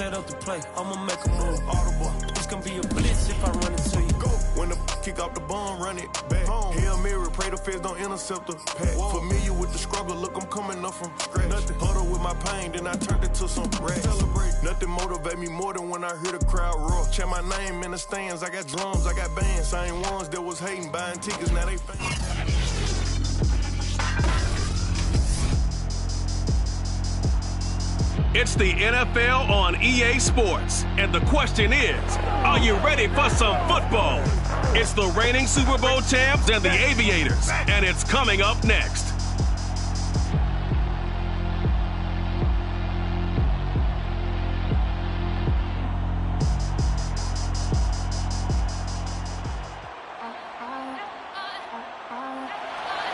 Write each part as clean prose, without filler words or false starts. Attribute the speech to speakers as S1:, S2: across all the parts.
S1: set up the play. I'ma make a move. Audible. It's gonna be a blitz if I run into you. Go.
S2: When the kick off the ball, run it back. Home. Hail Mary, pray the feds don't intercept the pack. Familiar with the struggle, look, I'm coming up from scratch. Nothing huddle with my pain, then I turned it to some rats. Celebrate. Nothing motivate me more than when I hear the crowd roar. Check my name in the stands, I got drums, I got bands. Same ones that was hating, buying tickets, now they fans.
S3: It's the NFL on EA Sports, and the question is, are you ready for some football? It's the reigning Super Bowl champs and the Aviators, and it's coming up next.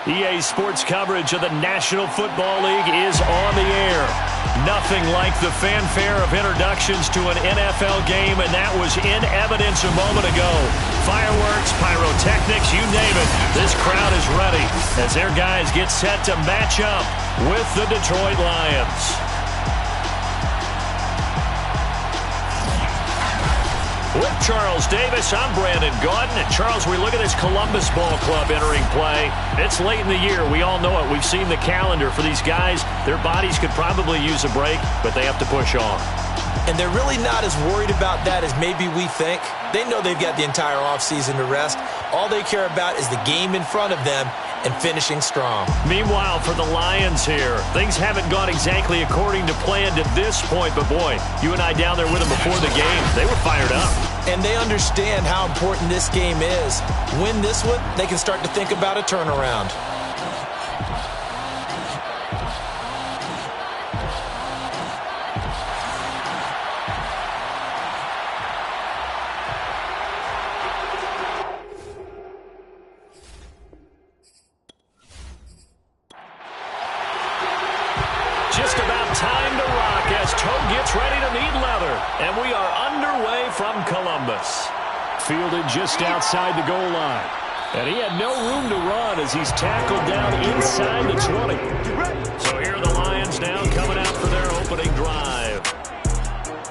S4: EA Sports coverage of the National Football League is on the air. Nothing like the fanfare of introductions to an NFL game, and that was in evidence a moment ago. Fireworks, pyrotechnics, you name it. This crowd is ready as their guys get set to match up with the Detroit Lions. With Charles Davis, I'm Brandon Gaudin. And Charles, we look at this Columbus Ball Club entering play. It's late in the year. We all know it. We've seen the calendar for these guys. Their bodies could probably use a break, but they have to push on.
S5: And they're really not as worried about that as maybe we think. They know they've got the entire offseason to rest. All they care about is the game in front of them and finishing strong.
S4: Meanwhile, for the Lions here, things haven't gone exactly according to plan to this point, but boy, you and I down there with them before the game, they were fired up.
S5: And they understand how important this game is. Win this one, they can start to think about a turnaround.
S4: Just about time to rock as Toe gets ready to meet leather. And we are underway from Columbus. Fielded just outside the goal line. And he had no room to run as he's tackled down inside the 20. So here are the Lions now coming out for their opening drive.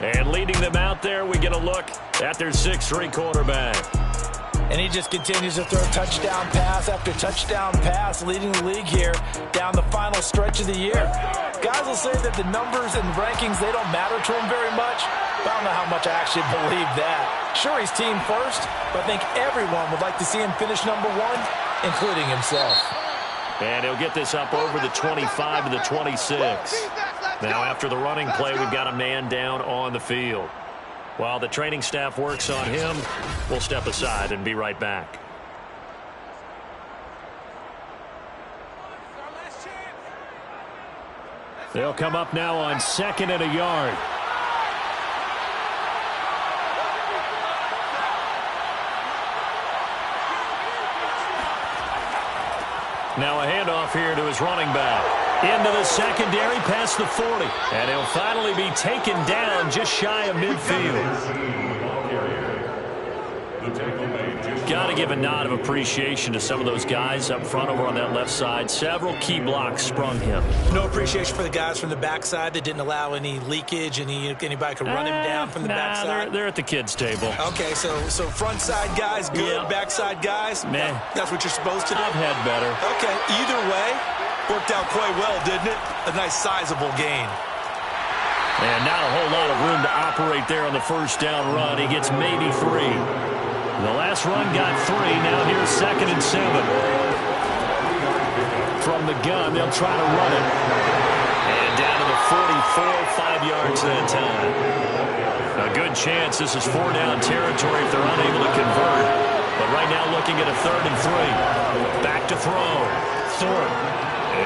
S4: And leading them out there, we get a look at their 6'3" quarterback.
S5: And he just continues to throw touchdown pass after touchdown pass, leading the league here down the final stretch of the year. Guys will say that the numbers and rankings, they don't matter to him very much. But I don't know how much I actually believe that. Sure, he's team first, but I think everyone would like to see him finish number one, including himself.
S4: And he'll get this up over the 25 to the 26. Now, after the running play, we've got a man down on the field. While the training staff works on him, we'll step aside and be right back. They'll come up now on 2nd and a yard. Now a handoff here to his running back. Into the secondary past the 40. And he'll finally be taken down just shy of midfield. Got to give a nod of appreciation to some of those guys up front over on that left side. Several key blocks sprung him.
S5: No appreciation for the guys from the backside that didn't allow any leakage, anybody could run him down from the backside.
S4: They're at the kids' table.
S5: Okay, so front side guys good, yeah. Backside guys,
S4: man,
S5: that's what you're supposed to do.
S4: I've had better.
S5: Okay, either way, worked out quite well, didn't it? A nice sizable gain.
S4: And not a whole lot of room to operate there on the first down run. He gets maybe 3. The last run got 3. Now here's 2nd and 7. From the gun, they'll try to run it. And down to the 44, 5 yards that time. A good chance this is 4-down territory if they're unable to convert. But right now looking at a 3rd and 3. Back to throw. Thorpe.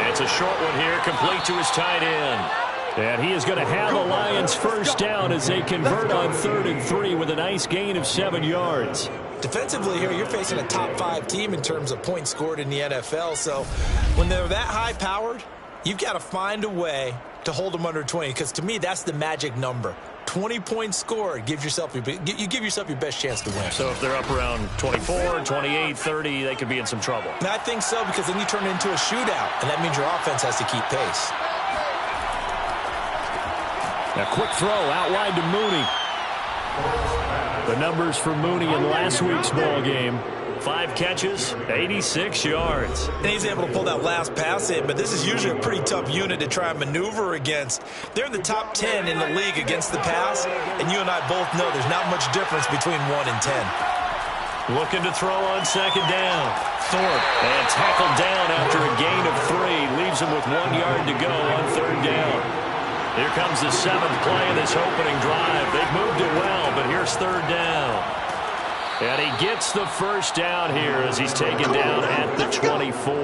S4: It's a short one here, complete to his tight end. And he is going to have the Lions first down as they convert on 3rd and 3 with a nice gain of 7 yards.
S5: Defensively here, you're facing a top 5 team in terms of points scored in the NFL. So when they're that high-powered, you've got to find a way to hold them under 20. Because to me, that's the magic number. 20 points scored, you give yourself your best chance to win.
S4: So if they're up around 24, 28, 30, they could be in some trouble.
S5: And I think so, because then you turn it into a shootout, and that means your offense has to keep pace.
S4: A quick throw out wide to Mooney. The numbers for Mooney in last week's ball game. 5 catches, 86 yards.
S5: And he's able to pull that last pass in, but this is usually a pretty tough unit to try and maneuver against. They're in the top 10 in the league against the pass, and you and I both know there's not much difference between 1 and 10.
S4: Looking to throw on second down. Thorpe, and tackled down after a gain of 3. Leaves him with 1 yard to go on third down. Here comes the 7th play of this opening drive. They've moved it well, but here's third down. And he gets the first down here as he's taken down at the 24.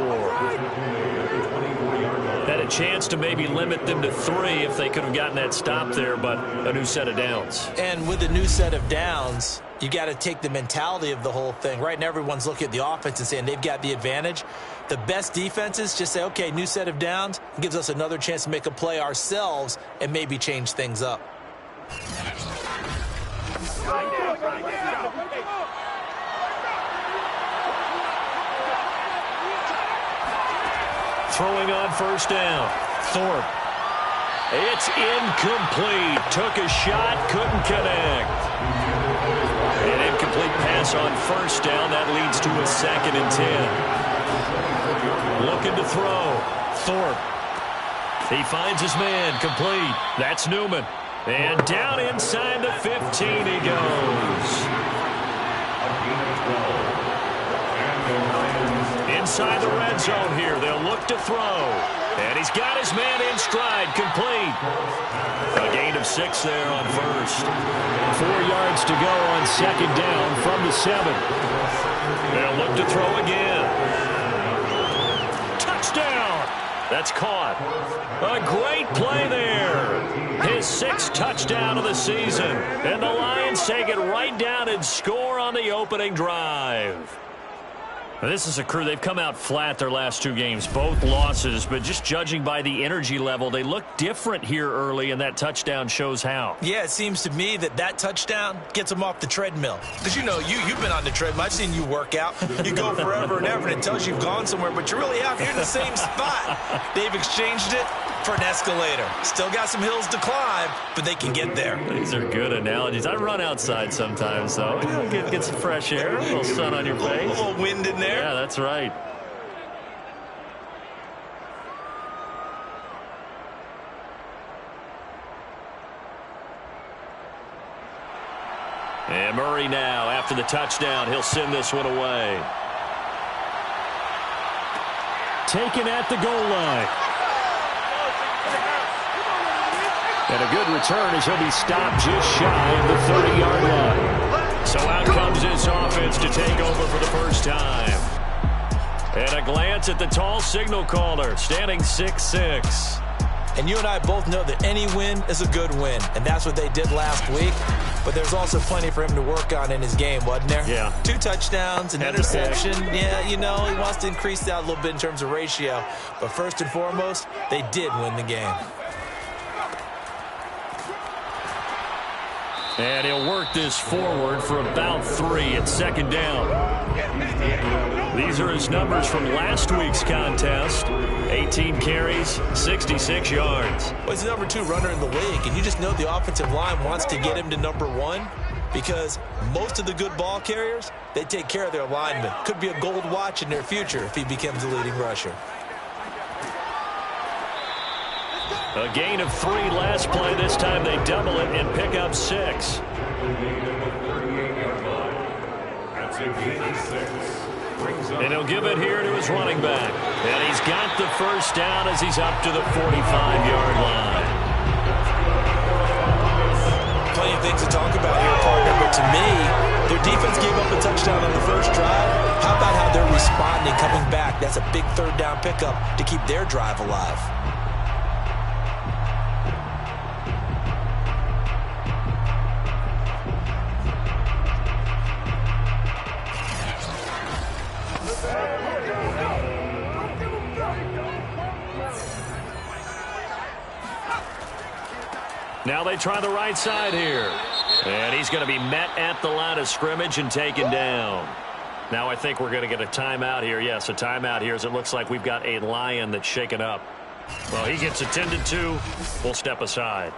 S4: Had a chance to maybe limit them to 3 if they could have gotten that stop there, but a new set of downs.
S5: And with a new set of downs, you got to take the mentality of the whole thing. Right now, everyone's looking at the offense and saying they've got the advantage. The best defenses just say, okay, new set of downs. It gives us another chance to make a play ourselves and maybe change things up.
S4: Throwing on first down. Thorpe. It's incomplete. Took a shot, couldn't connect. An incomplete pass on first down. That leads to a 2nd and 10. Looking to throw. Thorpe. He finds his man. Complete. That's Newman. And down inside the 15 he goes. Inside the red zone here. They'll look to throw. And he's got his man in stride. Complete. A gain of 6 there on first. 4 yards to go on second down from the 7. They'll look to throw again. Touchdown. That's caught. A great play there. His 6th touchdown of the season. And the Lions take it right down and score on the opening drive. This is a crew, they've come out flat their last 2 games, both losses, but just judging by the energy level, they look different here early, and that touchdown shows how.
S5: Yeah, it seems to me that touchdown gets them off the treadmill. Because, you know, you've been on the treadmill. I've seen you work out. You go forever and ever, and it tells you you've gone somewhere, but you really have. You're in the same spot. They've exchanged it for an escalator. Still got some hills to climb, but they can get there.
S4: These are good analogies. I run outside sometimes, though. Get some fresh air, a little sun on your face.
S5: A little wind in there.
S4: Yeah, that's right. And Murray now, after the touchdown, he'll send this one away. Taken at the goal line. And a good return as he'll be stopped just shy of the 30-yard line. So out comes this offense to take over for the first time. And a glance at the tall signal caller, standing 6'6".
S5: And you and I both know that any win is a good win, and that's what they did last week. But there's also plenty for him to work on in his game, wasn't there?
S4: Yeah.
S5: 2 touchdowns, an interception. Yeah, you know, he wants to increase that a little bit in terms of ratio. But first and foremost, they did win the game.
S4: And he'll work this forward for about 3 at second down. These are his numbers from last week's contest. 18 carries, 66 yards.
S5: Well, he's the number 2 runner in the league, and you just know the offensive line wants to get him to number 1 because most of the good ball carriers, they take care of their linemen. Could be a gold watch in their future if he becomes the leading rusher.
S4: A gain of 3 last play. This time they double it and pick up 6. And he'll give it here to his running back. And he's got the first down as he's up to the 45-yard line.
S5: Plenty of things to talk about here, partner, but to me, their defense gave up a touchdown on the first drive. How about how they're responding, coming back? That's a big third down pickup to keep their drive alive.
S4: Now they try the right side here. And he's going to be met at the line of scrimmage and taken down. Now I think we're going to get a timeout here. Yes, a timeout here as it looks like we've got a Lion that's shaken up. Well, he gets attended to. We'll step aside.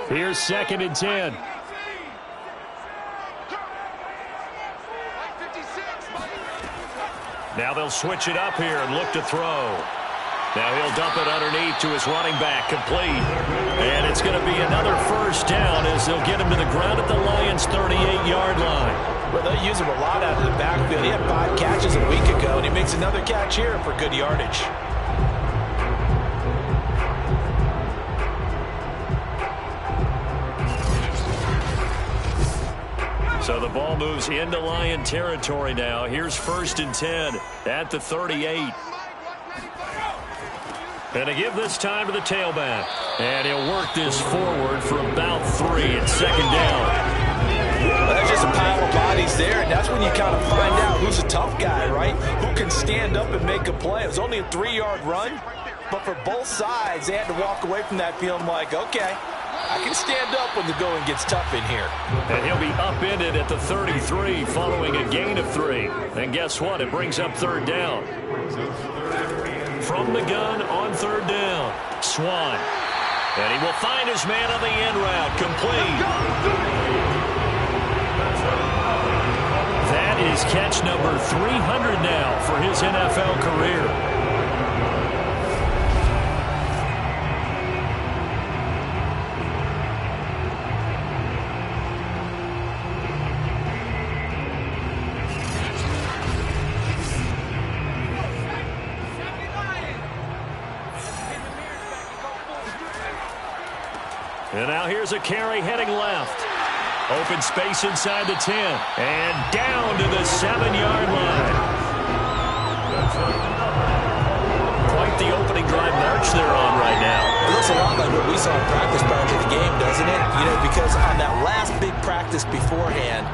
S4: Here's 2nd and 10. Now they'll switch it up here and look to throw. Now he'll dump it underneath to his running back, complete. And it's going to be another first down as they'll get him to the ground at the Lions' 38-yard line.
S5: Well, they use him a lot out of the backfield. He had 5 catches a week ago, and he makes another catch here for good yardage.
S4: So the ball moves into Lion territory now. Here's 1st and 10 at the 38. And to give this time to the tailback. And he'll work this forward for about 3 and 2nd down.
S5: Well, that's just a pile of bodies there, and that's when you kind of find out who's a tough guy, right? Who can stand up and make a play. It was only a 3-yard run, but for both sides, they had to walk away from that feeling like, okay, I can stand up when the going gets tough in here.
S4: And he'll be upended at the 33 following a gain of 3. And guess what? It brings up 3rd down. From the gun on 3rd down, Swan. And he will find his man on the end route, complete. That is catch number 300 now for his NFL career. And now here's a carry heading left. Open space inside the 10. And down to the 7-yard line. Quite the opening drive march they're on right now.
S5: It looks a lot like what we saw in practice prior to the game, doesn't it? You know, because on that last big practice beforehand,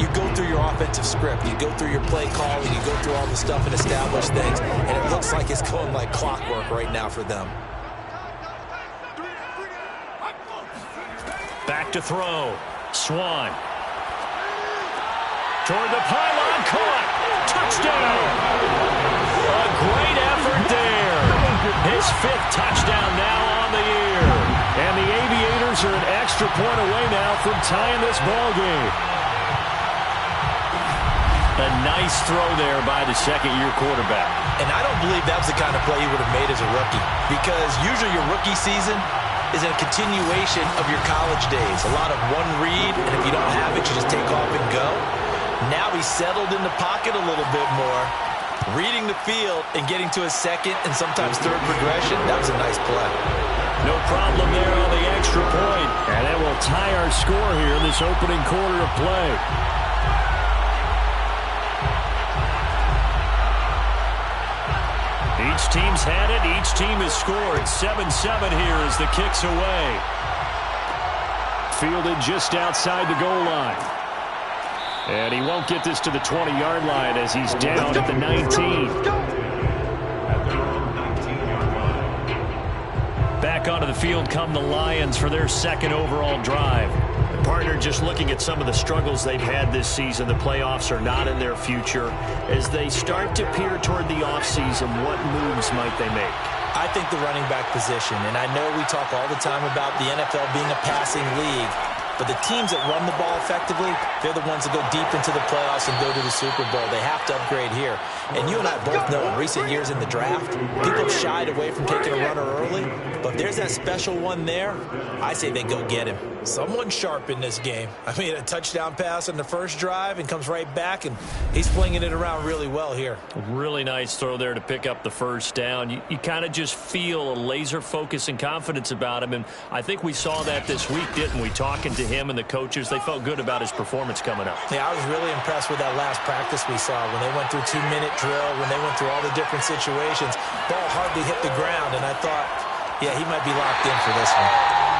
S5: you go through your offensive script. You go through your play calling. You go through all the stuff and establish things. And it looks like it's going like clockwork right now for them.
S4: Back to throw. Swan. Toward the pylon. Caught. Touchdown. A great effort there. His 5th touchdown now on the year. And the Aviators are an extra point away now from tying this ball game. A nice throw there by the 2nd-year quarterback.
S5: And I don't believe that was the kind of play he would have made as a rookie. Because usually your rookie season is a continuation of your college days. A lot of one read, and if you don't have it, you just take off and go. Now he's settled in the pocket a little bit more, reading the field and getting to his 2nd and sometimes 3rd progression. That was a nice play.
S4: No problem there on the extra point. And that will tie our score here in this opening quarter of play. Each team's had it. Each team has scored. 7-7 here as the kick's away. Fielded just outside the goal line. And he won't get this to the 20-yard line as he's down at the 19. Back onto the field come the Lions for their 2nd overall drive. Partner, just looking at some of the struggles they've had this season, the playoffs are not in their future. As they start to peer toward the offseason, what moves might they make?
S5: I think the running back position, and I know we talk all the time about the NFL being a passing league, but the teams that run the ball effectively, they're the ones that go deep into the playoffs and go to the Super Bowl. They have to upgrade here. And you and I both know in recent years in the draft, people have shied away from taking a runner early, but if there's that special one there, I say they go get him. Someone sharp in this game. I mean, a touchdown pass on the first drive and comes right back, and he's flinging it around really well here.
S4: Really nice throw there to pick up the first down. You kind of just feel a laser focus and confidence about him, and I think we saw that this week, didn't we? Talking to him and the coaches, they felt good about his performance coming up.
S5: Yeah, I was really impressed with that last practice we saw when they went through 2-minute drill, when they went through all the different situations. Ball hardly hit the ground, and I thought, yeah, he might be locked in for this one.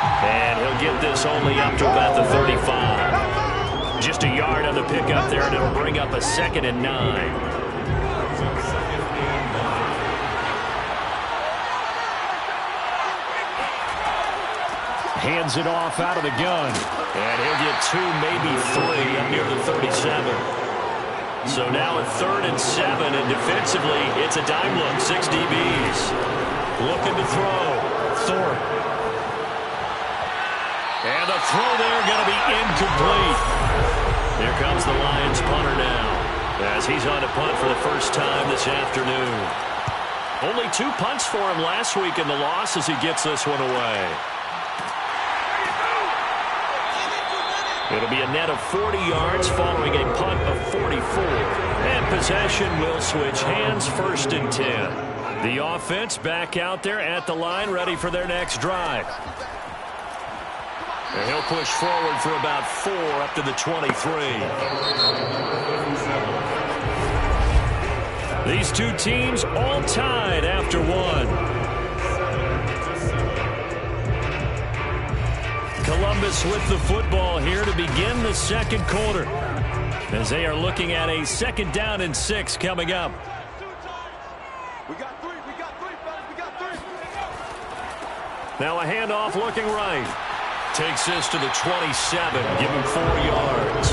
S4: And he'll get this only up to about the 35. Just a yard on the pickup there, and it'll bring up a 2nd and 9. Hands it off out of the gun. And he'll get 2, maybe 3 up near the 37. So now at 3rd and 7, and defensively, it's a dime look. 6 DBs. Looking to throw. Thorpe. And the throw there going to be incomplete. Here comes the Lions punter now, as he's on to punt for the first time this afternoon. Only 2 punts for him last week in the loss as he gets this one away. It'll be a net of 40 yards following a punt of 44. And possession will switch hands, 1st and 10. The offense back out there at the line, ready for their next drive. And he'll push forward for about 4 up to the 23. These two teams all tied after 1. Columbus with the football here to begin the second quarter, as they are looking at a 2nd down and 6 coming up.
S2: We got 3, fellas, we got 3.
S4: Now a handoff looking right. Takes this to the 27, give him 4 yards.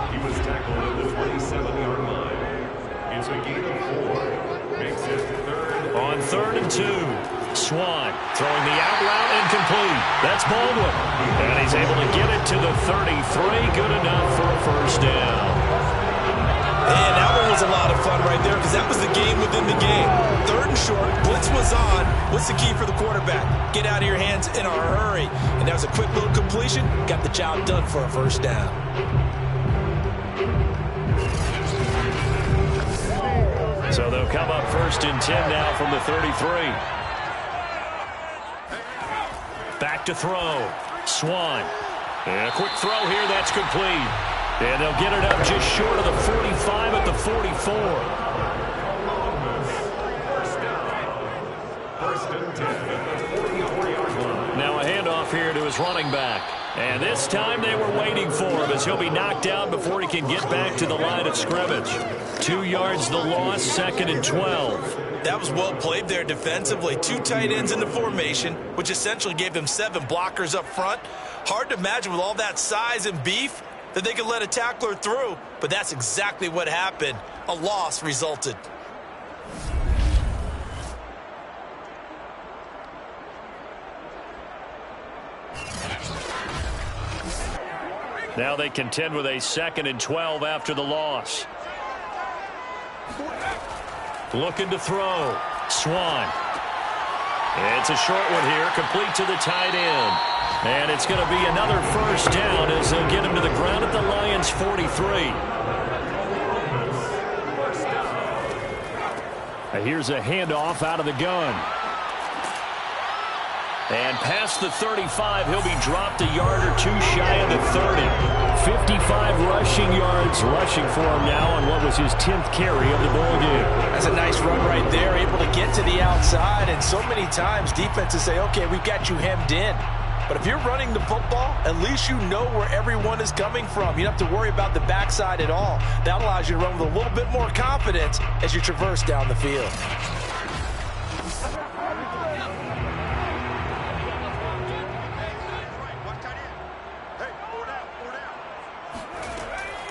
S6: He was tackled at the 27-yard line. It's a gain of 4. Makes it 3rd.
S4: On 3rd and 2. Swan throwing the out route incomplete. That's Baldwin. And he's able to get it to the 33. Good enough for a 1st down.
S5: And that one was a lot of fun right there because that was the game within the game. 3rd and short. Blitz was on. What's the key for the quarterback? Get out of your hands in a hurry. And that was a quick little completion. Got the job done for a 1st down.
S4: So they'll come up 1st and 10 now from the 33. Back to throw. Swan. And a quick throw here. That's complete. And they'll get it up just short of the 45 at the 44. Now a handoff here to his running back. And this time they were waiting for him as he'll be knocked down before he can get back to the line of scrimmage. 2 yards the loss, 2nd and 12.
S5: That was well played there defensively. 2 tight ends in the formation, which essentially gave them 7 blockers up front. Hard to imagine with all that size and beef that they could let a tackler through, but that's exactly what happened. A loss resulted.
S4: Now they contend with a 2nd and 12 after the loss. Looking to throw. Swan. It's a short one here, complete to the tight end. And it's going to be another 1st down as they'll get him to the ground at the Lions' 43. Here's a handoff out of the gun. And past the 35, he'll be dropped a yard or 2 shy of the 30. 55 rushing yards rushing for him now on what was his 10th carry of the ball game.
S5: That's a nice run right there, able to get to the outside. And so many times defenses say, okay, we've got you hemmed in. But if you're running the football, at least you know where everyone is coming from. You don't have to worry about the backside at all. That allows you to run with a little bit more confidence as you traverse down the field.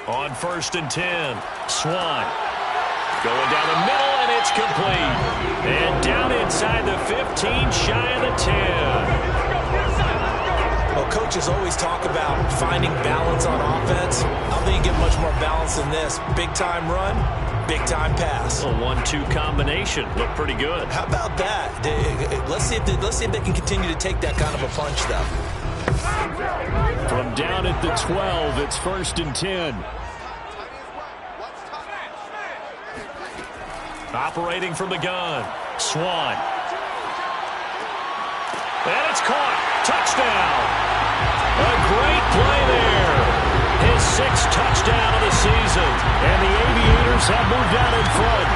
S4: On 1st and 10, Swan going down the middle, and it's complete. And down inside the 15, shy of the 10.
S5: Well, coaches always talk about finding balance on offense. I don't think you get much more balance than this. Big-time run, big-time pass.
S4: A 1-2 combination. Looked pretty good.
S5: How about that? Let's see if they can continue to take that kind of a punch, though.
S4: From down at the 12, it's 1st and 10. Operating from the gun, Swan. And it's caught. Touchdown. A great play there. His 6th touchdown of the season. And the Aviators have moved out in front.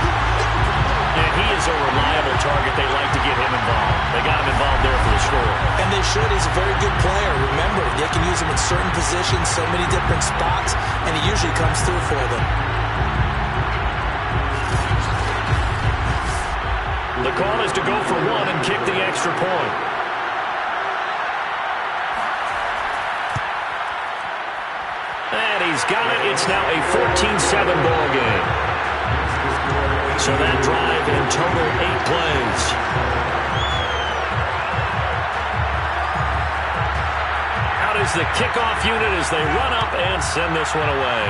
S4: And he is a reliable target. They like to get him involved. They got him involved there for the score.
S5: And they should. He's a very good player. Remember, they can use him in certain positions, so many different spots, and he usually comes through for them.
S4: The call is to go for 1 and kick the extra point. And he's got it. It's now a 14-7 ball game. So that drive in total 8 plays. is the kickoff unit as they run up and send this one away.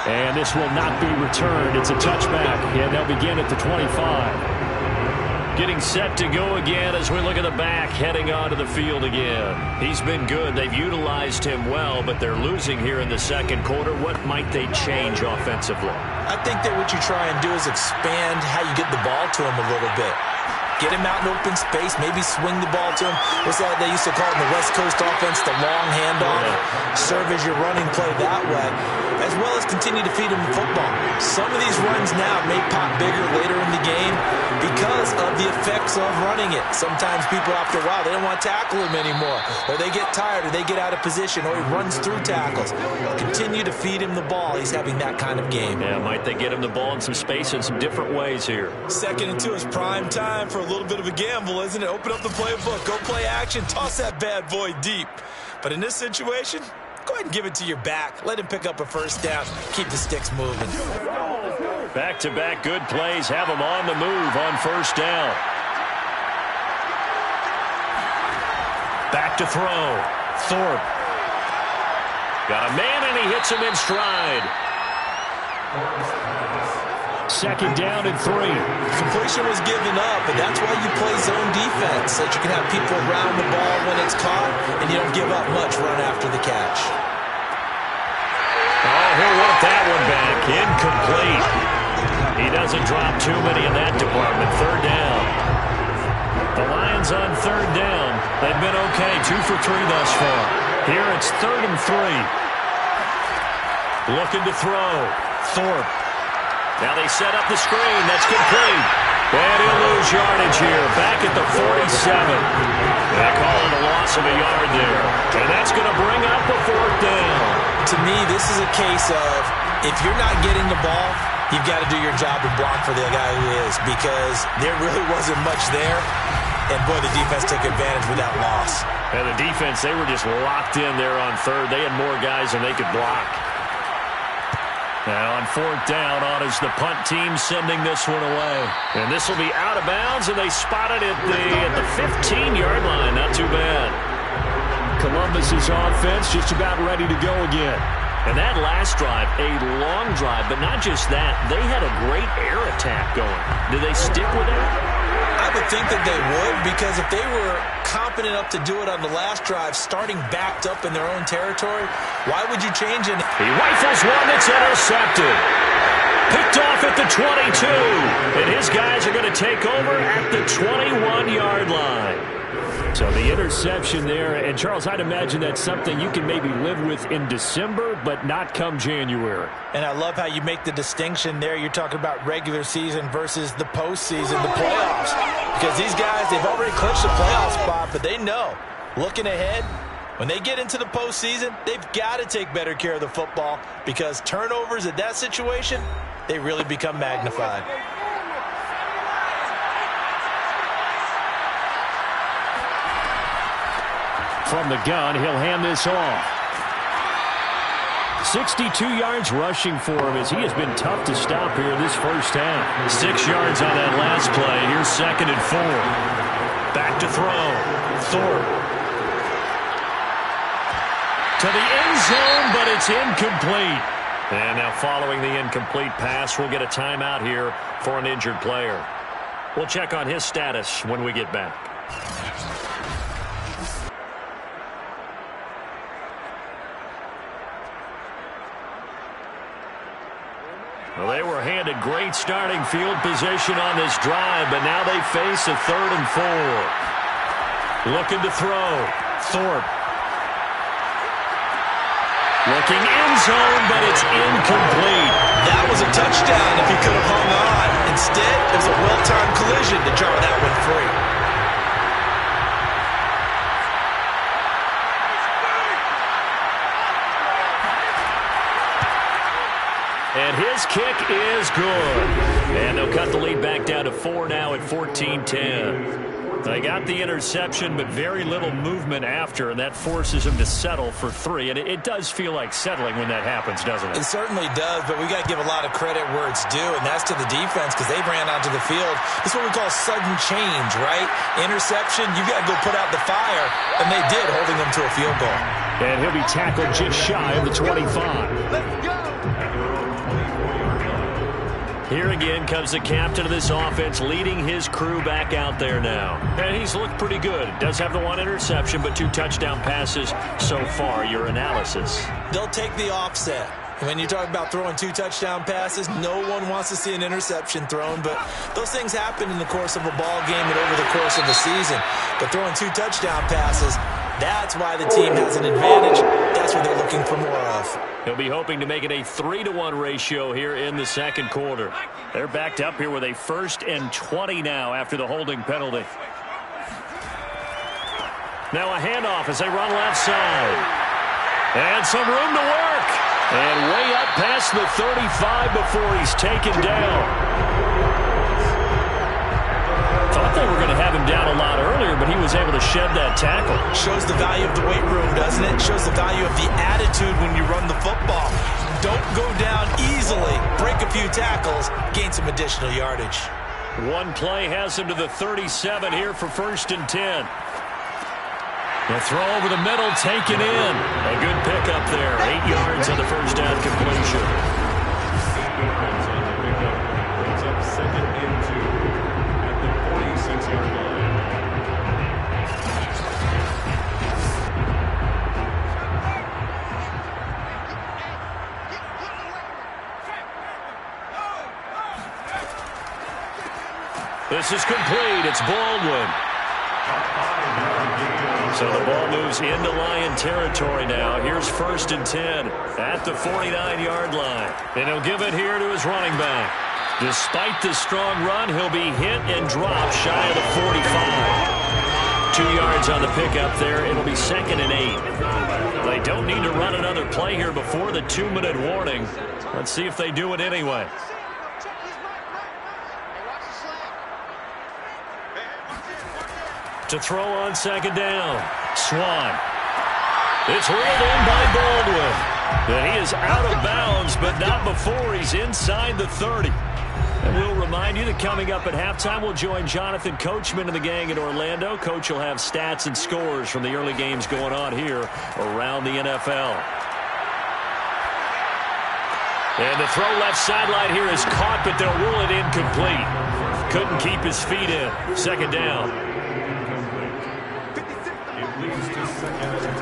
S7: And this will not be returned. It's a touchback, and they'll begin at the 25.
S4: Getting set to go again as we look at the back, heading onto the field again. He's been good. They've utilized him well, but they're losing here in the second quarter. What might they change offensively?
S5: I think that what you try and do is expand how you get the ball to him a little bit. Get him out in open space, maybe swing the ball to him. What's that they used to call it in the West Coast offense, the long handoff. Serve as your running play that way, as well as continue to feed him the football. Some of these runs now may pop bigger later in the game because of the effects of running it. Sometimes people, after a while, they don't want to tackle him anymore, or they get tired, or they get out of position, or he runs through tackles. Continue to feed him the ball. He's having that kind of game.
S4: Yeah, might they get him the ball in some space in some different ways here.
S5: 2nd and 2 is prime time for a little bit of a gamble, isn't it? Open up the playbook, go play action, toss that bad boy deep. But in this situation, go ahead and give it to your back. Let him pick up a first down. Keep the sticks moving.
S4: Back-to-back good plays have him on the move on first down. Back to throw. Thorpe. Got a man, and he hits him in stride.
S7: 2nd down and 3.
S5: Completion was given up, and that's why you play zone defense, so that you can have people around the ball when it's caught, and you don't give up much run after the catch.
S4: Oh, he'll want that one back. Incomplete. He doesn't drop too many in that department. 3rd down. The Lions on 3rd down. They've been okay. 2 for 3 thus far. Here it's 3rd and 3. Looking to throw. Thorpe. Now they set up the screen. That's complete. And he'll lose yardage here. Back at the 47. They call it a loss of a yard there. And that's going to bring up a 4th down.
S5: To me, this is a case of if you're not getting the ball, you've got to do your job and block for the guy who is, because there really wasn't much there. And, boy, the defense took advantage with that loss.
S4: And the defense, they were just locked in there on 3rd. They had more guys than they could block. Now on 4th down, on is the punt team sending this one away. And this will be out of bounds, and they spot it at the 15-yard line. Not too bad.
S7: Columbus's offense just about ready to go again.
S4: And that last drive, a long drive, but not just that. They had a great air attack going. Did they stick with it?
S5: I would think that they would, because if they were confident enough to do it on the last drive, starting backed up in their own territory, why would you change it?
S4: He rifles one that's intercepted. Picked off at the 22. And his guys are going to take over at the 21-yard line.
S7: So the interception there, and Charles, I'd imagine that's something you can maybe live with in December, but not come January.
S5: And I love how you make the distinction there. You're talking about regular season versus the postseason, the playoffs. Because these guys, they've already clinched the playoff spot, but they know, looking ahead, when they get into the postseason, they've got to take better care of the football, because turnovers in that situation, they really become magnified.
S7: From the gun, he'll hand this off. 62 yards rushing for him, as he has been tough to stop here this first half.
S4: 6 yards on that last play. Here's 2nd and 4. Back to throw. Thorpe. To the end zone, but it's incomplete. And now following the incomplete pass, we'll get a timeout here for an injured player. We'll check on his status when we get back. Well, they were handed great starting field position on this drive, but now they face a 3rd and 4. Looking to throw. Thorpe. Looking end zone, but it's incomplete.
S5: That was a touchdown if he could have hung on. Instead, it was a well-timed collision to draw that one free.
S4: And his kick is good. And they'll cut the lead back down to 4 now at 14-10. They got the interception, but very little movement after, and that forces him to settle for 3. And it does feel like settling when that happens, doesn't it?
S5: It certainly does, but we got to give a lot of credit where it's due, and that's to the defense because they ran onto the field. This is what we call sudden change, right? Interception, you got to go put out the fire, and they did, holding them to a field goal.
S7: And he'll be tackled just shy of the 25.
S6: Let's go!
S4: Here again comes the captain of this offense, leading his crew back out there now. And he's looked pretty good. Does have the 1 interception, but 2 touchdown passes so far. Your analysis?
S5: They'll take the offset. When you talk about throwing 2 touchdown passes, no one wants to see an interception thrown, but those things happen in the course of a ball game and over the course of a season. But throwing 2 touchdown passes, that's why the team has an advantage. That's what they're looking for more of.
S4: He'll be hoping to make it a 3-to-1 ratio here in the second quarter. They're backed up here with a 1st and 20 now after the holding penalty. Now a handoff as they run left side. And some room to work. And way up past the 35 before he's taken down. Thought they were going to have him down a lot earlier, but he was able to shed that tackle.
S5: Shows the value of the weight room, doesn't it? Shows the value of the attitude when you run the football. Don't go down easily. Break a few tackles. Gain some additional yardage.
S4: One play has him to the 37 here for 1st and 10. The throw over the middle, taken in. A good pickup there. 8 yards on the first down completion.
S6: Defense on the pickup brings up 2nd and 2 at the 46-yard line.
S4: This is complete. It's Baldwin. So the ball moves into Lion territory now. Here's 1st and 10 at the 49-yard line. And he'll give it here to his running back. Despite the strong run, he'll be hit and dropped shy of the 45. 2 yards on the pickup there. It'll be 2nd and 8. They don't need to run another play here before the 2-minute warning. Let's see if they do it anyway. To throw on 2nd down. Swan. It's rolled in by Baldwin. And he is out of bounds, but not before he's inside the 30. And we'll remind you that coming up at halftime, we'll join Jonathan Coachman and the gang in Orlando. Coach will have stats and scores from the early games going on here around the NFL. And the throw left sideline here is caught, but they'll rule it incomplete. Couldn't keep his feet in. 2nd down.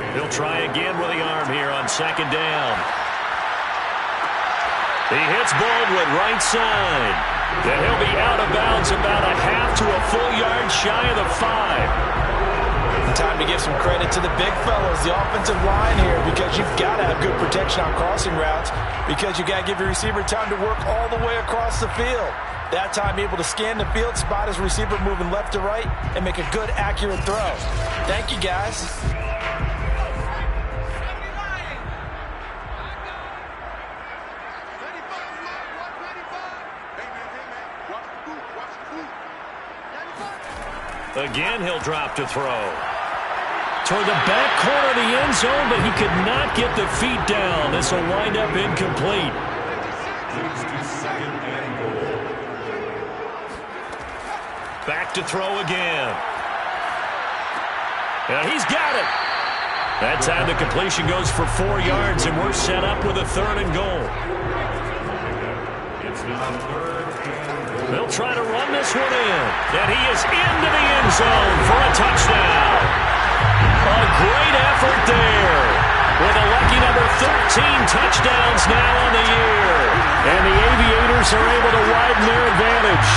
S4: He'll try again with the arm here on 2nd down. He hits Baldwin right side. And he'll be out of bounds about a half to a full yard shy of the 5.
S5: Time to give some credit to the big fellas, the offensive line here, because you've got to have good protection on crossing routes, because you got to give your receiver time to work all the way across the field. That time able to scan the field, spot his receiver moving left to right, and make a good, accurate throw. Thank you, guys.
S4: Again, he'll drop to throw. Toward the back corner of the end zone, but he could not get the feet down. This will wind up incomplete. Back to throw again. And he's got it. That time the completion goes for 4 yards, and we're set up with a 3rd and goal.
S6: It's now 3rd and goal.
S4: They'll try to run this one in. And he is into the end zone for a touchdown. A great effort there. With a lucky number 13 touchdowns now on the year. And the Aviators are able to widen their advantage.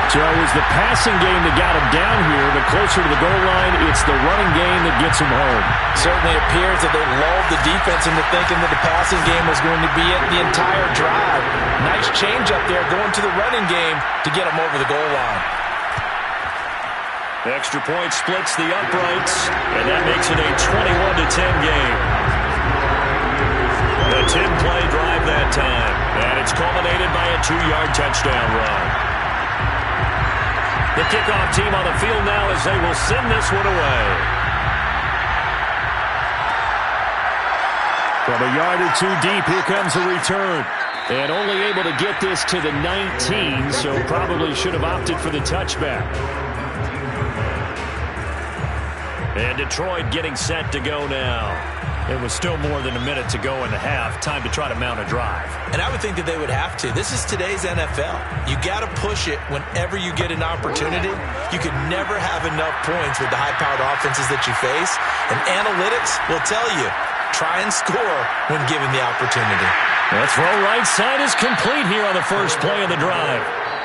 S4: So it was the passing game that got him down here, but closer to the goal line, it's the running game that gets him home.
S5: Certainly appears that they lulled the defense into thinking that the passing game was going to be it the entire drive. Nice change up there going to the running game to get him over the goal line.
S4: The extra point splits the uprights, and that makes it a 21-10 game. A 10-play drive that time, and it's culminated by a 2-yard touchdown run. The kickoff team on the field now as they will send this one away.
S7: From a yard or two deep, here comes a return. And only able to get this to the 19, so probably should have opted for the touchback. And Detroit getting set to go now. It was still more than a minute to go in the half. Time to try to mount a drive.
S5: And I would think that they would have to. This is today's NFL. You got to push it whenever you get an opportunity. You could never have enough points with the high-powered offenses that you face. And analytics will tell you, try and score when given the opportunity.
S7: The throw right side is complete here on the first play of the drive.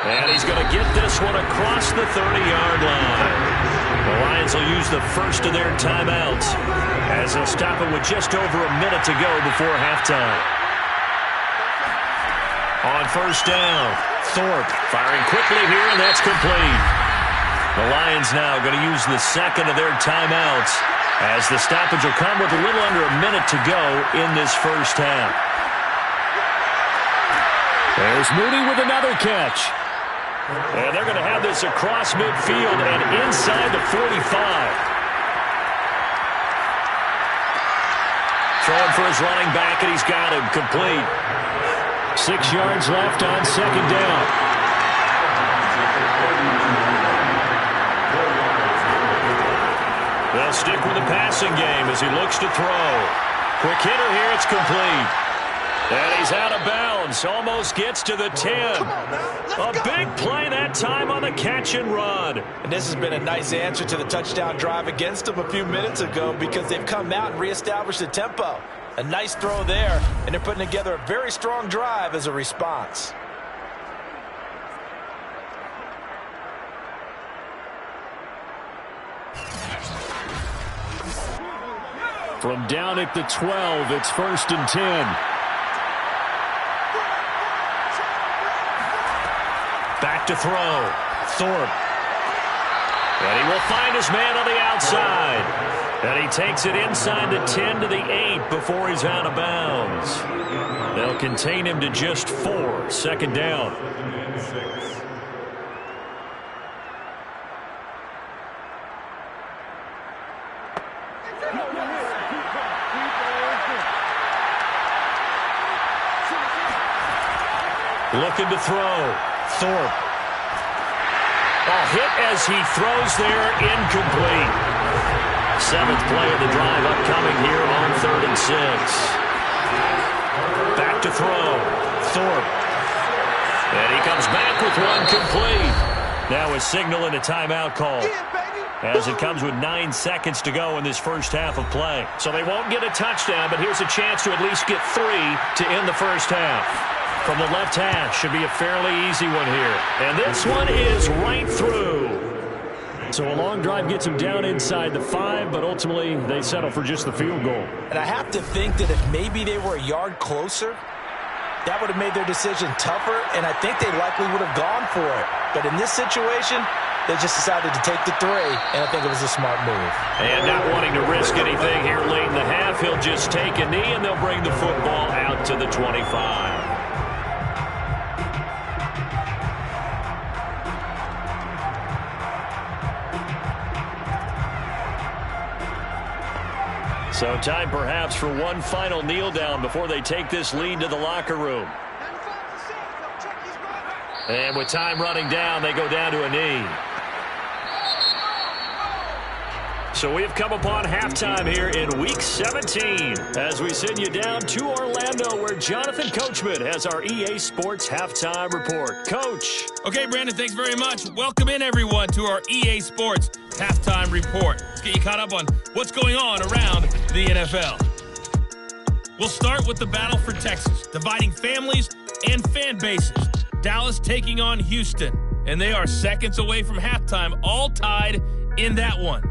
S4: And he's going to get this one across the 30-yard line. The Lions will use the first of their timeouts as they'll stop it with just over a minute to go before halftime. On first down, Thorpe firing quickly here, and that's complete. The Lions now going to use the second of their timeouts as the stoppage will come with a little under a minute to go in this first half.
S7: There's Mooney with another catch.
S4: And they're going to have this across midfield and inside the 45. Throwing for his running back, and he's got him complete.
S7: 6 yards left on second down.
S4: They'll stick with the passing game as he looks to throw. Quick hitter here, it's complete. And he's out of bounds, almost gets to the 10. A big play that time on the catch and run.
S5: And this has been a nice answer to the touchdown drive against them a few minutes ago because they've come out and reestablished the tempo. A nice throw there, and they're putting together a very strong drive as a response.
S7: From down at the 12, it's 1st and 10.
S4: Back to throw. Thorpe. And he will find his man on the outside. And he takes it inside the 10 to the 8 before he's out of bounds. They'll contain him to just 4. Second down. Looking to throw. Thorpe. A hit as he throws there, incomplete. 7th play of the drive upcoming here on 3rd and 6. Back to throw. Thorpe. And he comes back with one complete. Now a signal and a timeout call as it comes with 9 seconds to go in this first half of play. So they won't get a touchdown, but here's a chance to at least get 3 to end the first half. From the left hash, should be a fairly easy one here. And this one is right through.
S7: So a long drive gets them down inside the 5, but ultimately they settle for just the field goal.
S5: And I have to think that if maybe they were a yard closer, that would have made their decision tougher, and I think they likely would have gone for it. But in this situation, they just decided to take the 3, and I think it was a smart move.
S4: And not wanting to risk anything here late in the half, he'll just take a knee, and they'll bring the football out to the 25. So time perhaps for one final kneel down before they take this lead to the locker room. And with time running down, they go down to a knee. So we've come upon halftime here in Week 17 as we send you down to Orlando where Jonathan Coachman has our EA Sports Halftime Report. Coach.
S8: Okay, Brandon, thanks very much. Welcome in, everyone, to our EA Sports Halftime Report. Let's get you caught up on what's going on around the NFL. We'll start with the battle for Texas, dividing families and fan bases. Dallas taking on Houston, and they are seconds away from halftime, all tied in that one.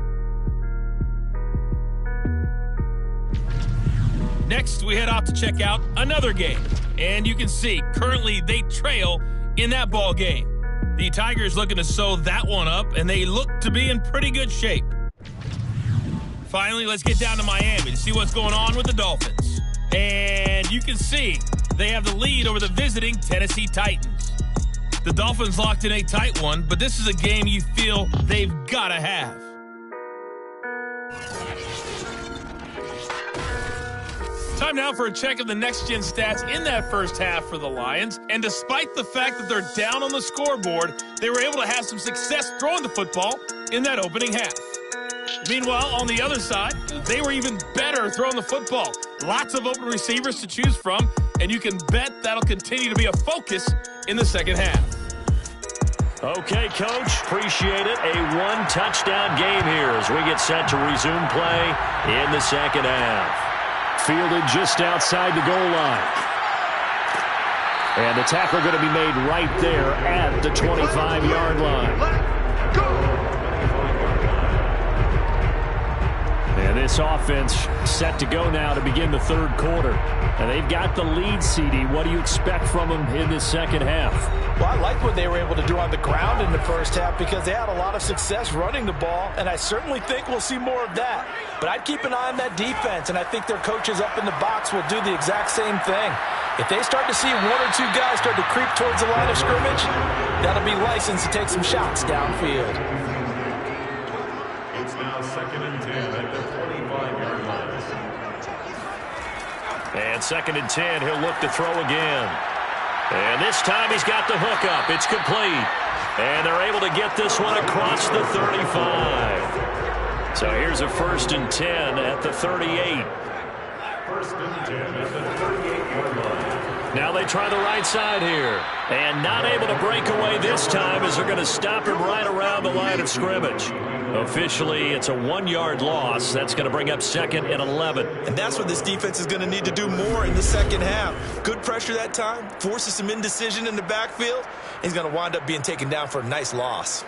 S8: Next, we head off to check out another game. And you can see, currently, they trail in that ball game. The Tigers looking to sew that one up, and they look to be in pretty good shape. Finally, let's get down to Miami to see what's going on with the Dolphins. And you can see they have the lead over the visiting Tennessee Titans. The Dolphins locked in a tight one, but this is a game you feel they've got to have. Time now for a check of the next-gen stats in that first half for the Lions. And despite the fact that they're down on the scoreboard, they were able to have some success throwing the football in that opening half. Meanwhile, on the other side, they were even better throwing the football. Lots of open receivers to choose from, and you can bet that'll continue to be a focus in the second half.
S7: Okay, Coach, appreciate it. A one-touchdown game here as we get set to resume play in the second half. Fielded just outside the goal line. And the tackle going to be made right there at the 25-yard line. And this offense set to go now to begin the third quarter. And they've got the lead, CD. What do you expect from them in the second half?
S5: Well, I like what they were able to do on the ground in the first half because they had a lot of success running the ball, and I certainly think we'll see more of that. But I'd keep an eye on that defense, and I think their coaches up in the box will do the exact same thing. If they start to see one or two guys start to creep towards the line of scrimmage, that'll be licensed to take some shots downfield.
S6: It's now 2nd and 10 at the 25-yard line.
S7: And 2nd and 10, he'll look to throw again. And this time he's got the hook up. It's complete. And they're able to get this one across the 35. So here's a 1st and 10 at the 38.
S6: 1st and 10 at the 38-yard line.
S7: Now they try the right side here. And not able to break away this time as they're going to stop him right around the line of scrimmage. Officially, it's a 1-yard loss. That's going to bring up 2nd and 11.
S9: And that's what this defense is going to need to do more in the second half. Good pressure that time, forces some indecision in the backfield. He's going to wind up being taken down for a nice loss.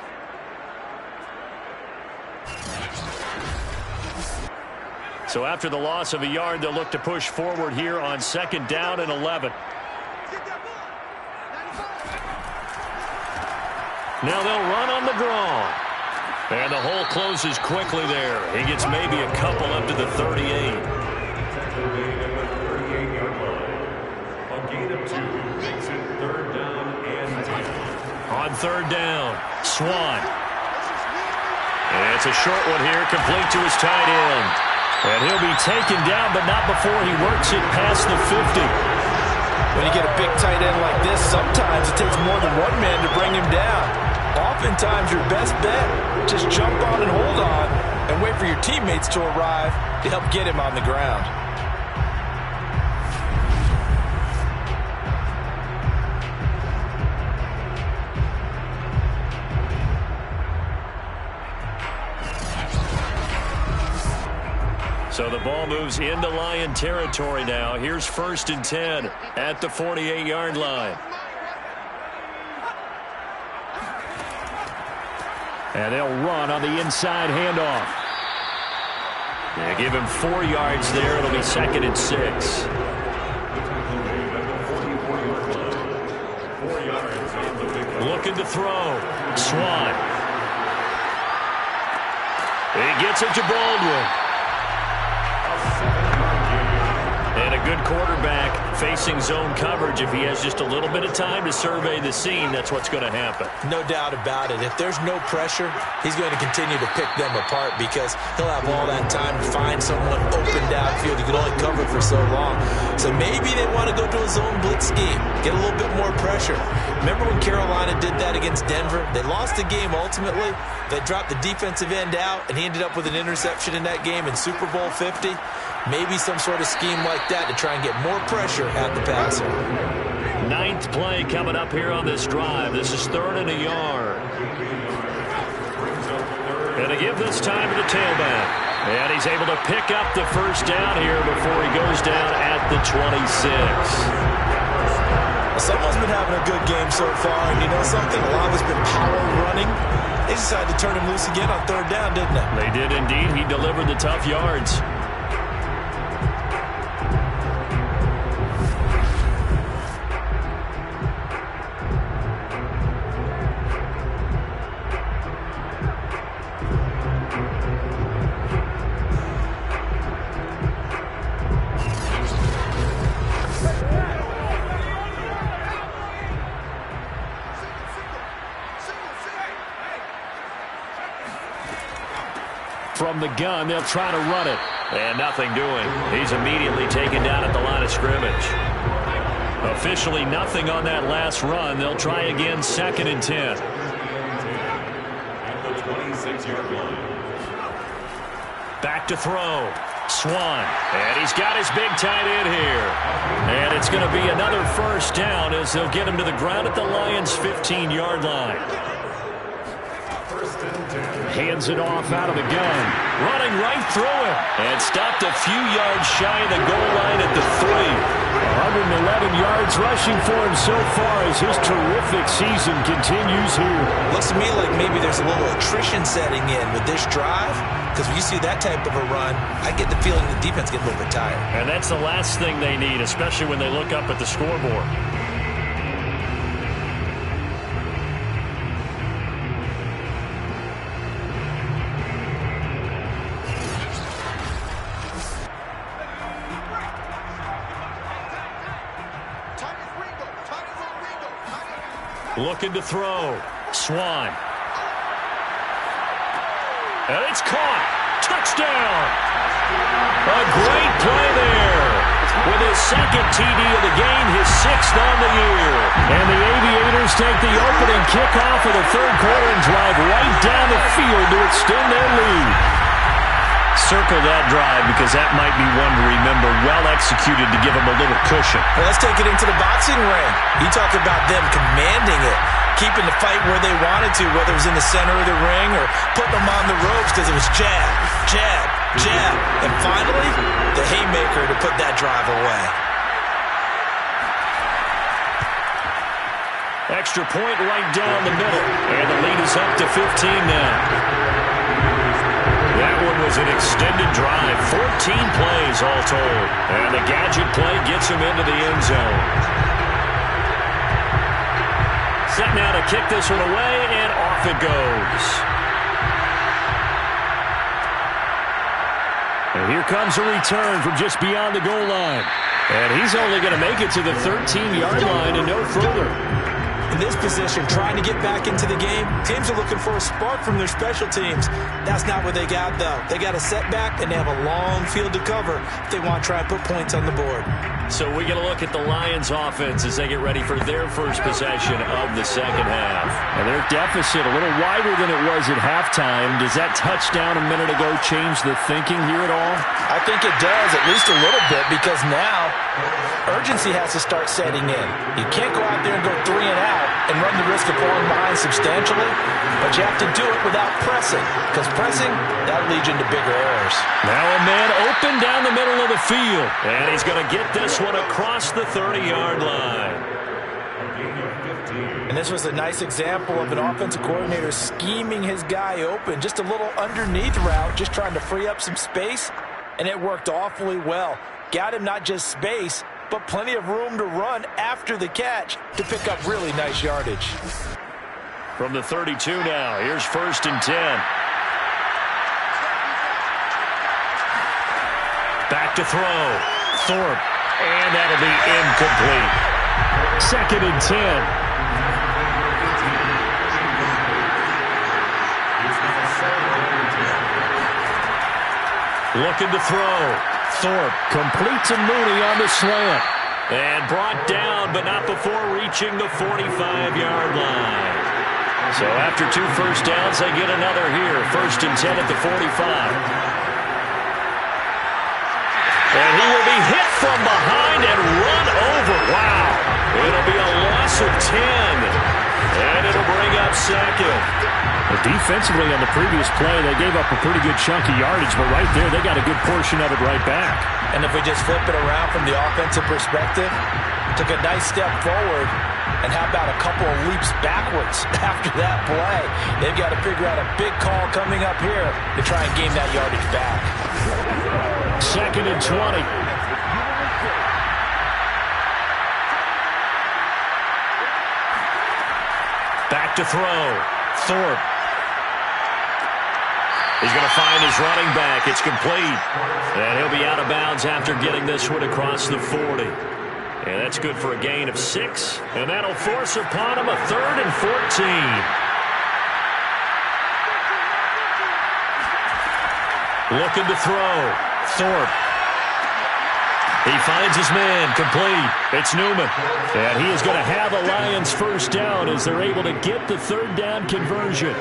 S7: So after the loss of a yard, they'll look to push forward here on 2nd down and 11. Now they'll run on the draw. And the hole closes quickly there. He gets maybe a couple up to the 38.
S6: A gain of 2 makes it 3rd down and 10.
S7: On 3rd down, Swan. And it's a short one here, complete to his tight end. And he'll be taken down, but not before he works it past the 50.
S5: When you get a big tight end like this, sometimes it takes more than one man to bring him down. Oftentimes, your best bet, just jump on and hold on and wait for your teammates to arrive to help get him on the ground.
S7: So the ball moves into Lion territory now. Here's 1st and 10 at the 48-yard line. And they'll run on the inside handoff. They give him 4 yards there. It'll be 2nd and 6. Looking to throw. Swan. He gets it to Baldwin. And a good quarterback facing zone coverage. If he has just a little bit of time to survey the scene, that's what's going to happen.
S5: No doubt about it. If there's no pressure, he's going to continue to pick them apart because he'll have all that time to find someone open downfield. He can only cover for so long. So maybe they want to go to a zone blitz scheme, get a little bit more pressure. Remember when Carolina did that against Denver? They lost the game ultimately. They dropped the defensive end out, and he ended up with an interception in that game in Super Bowl 50. Maybe some sort of scheme like that to try and get more pressure at the passer.
S7: 9th play coming up here on this drive. This is 3rd and a yard. And to give this time to the tailback. And he's able to pick up the 1st down here before he goes down at the 26.
S9: Someone's been having a good game so far, and you know something? A lot of it's been power running. They decided to turn him loose again on 3rd down, didn't they?
S7: They did indeed. He delivered the tough yards. From the gun, they'll try to run it. And nothing doing. He's immediately taken down at the line of scrimmage. Officially nothing on that last run. They'll try again, 2nd and 10.
S6: At the 26-yard line.
S7: Back to throw. Swan. And he's got his big tight end here. And it's going to be another first down as they'll get him to the ground at the Lions' 15-yard line. Hands it off out of the gun. Running right through it. And stopped a few yards shy of the goal line at the 3. 111 yards rushing for him so far as his terrific season continues here.
S9: Looks to me like maybe there's a little attrition setting in with this drive. Because when you see that type of a run, I get the feeling the defense gets a little bit tired.
S7: And that's the last thing they need, especially when they look up at the scoreboard. Looking to throw. Swan. And it's caught. Touchdown. A great play there. With his 2nd TD of the game, his 6th on the year. And the Aviators take the opening kickoff of the 3rd quarter and drive right down the field to extend their lead. Circle that drive because that might be one to remember. Well executed to give them a little cushion.
S9: Well, let's take it into the boxing ring. You talk about them commanding it, keeping the fight where they wanted to, whether it was in the center of the ring or putting them on the ropes because it was jab, jab, jab. And finally, the haymaker to put that drive away.
S7: Extra point right down the middle. And the lead is up to 15 now. That one was an extended drive. 14 plays all told. And the gadget play gets him into the end zone. Set now to kick this one away, and off it goes. And here comes a return from just beyond the goal line. And he's only going to make it to the 13-yard line and no further.
S9: In this position, trying to get back into the game, teams are looking for a spark from their special teams. That's not what they got, though. They got a setback, and they have a long field to cover if they want to try and put points on the board.
S7: So we get a look at the Lions offense as they get ready for their first possession of the 2nd half.
S5: And their deficit a little wider than it was at halftime. Does that touchdown a minute ago change the thinking here at all?
S9: I think it does, at least a little bit, because now urgency has to start setting in. You can't go out there and go 3 and out and run the risk of falling behind substantially, but you have to do it without pressing, because pressing, that leads you into bigger errors.
S7: Now a man open down the middle of the field, and he's going to get this one across the 30-yard line.
S9: And this was a nice example of an offensive coordinator scheming his guy open, just a little underneath route, just trying to free up some space, and it worked awfully well. Got him not just space, but plenty of room to run after the catch to pick up really nice yardage.
S7: From the 32 now, here's 1st and 10. Back to throw. Thorpe. And that'll be incomplete.
S5: 2nd and 10.
S7: Looking to throw. Thorpe complete to Mooney on the slant. And brought down, but not before reaching the 45-yard line. So after 2 first downs, they get another here. 1st and 10 at the 45. And he will be hit from behind and run over. Wow. It'll be a loss of 10. And it'll bring up 2nd.
S5: Defensively on the previous play, they gave up a pretty good chunk of yardage, but right there, they got a good portion of it right back.
S9: And if we just flip it around from the offensive perspective, took a nice step forward, and how about a couple of leaps backwards after that play? They've got to figure out a big call coming up here to try and gain that yardage back.
S5: 2nd and 20.
S7: Back to throw. Thorpe. He's going to find his running back. It's complete. And he'll be out of bounds after getting this one across the 40. And that's good for a gain of 6. And that'll force upon him a 3rd and 14. Looking to throw. Thorpe. He finds his man, complete. It's Newman. And he is going to have a Lions first down as they're able to get the third down conversion.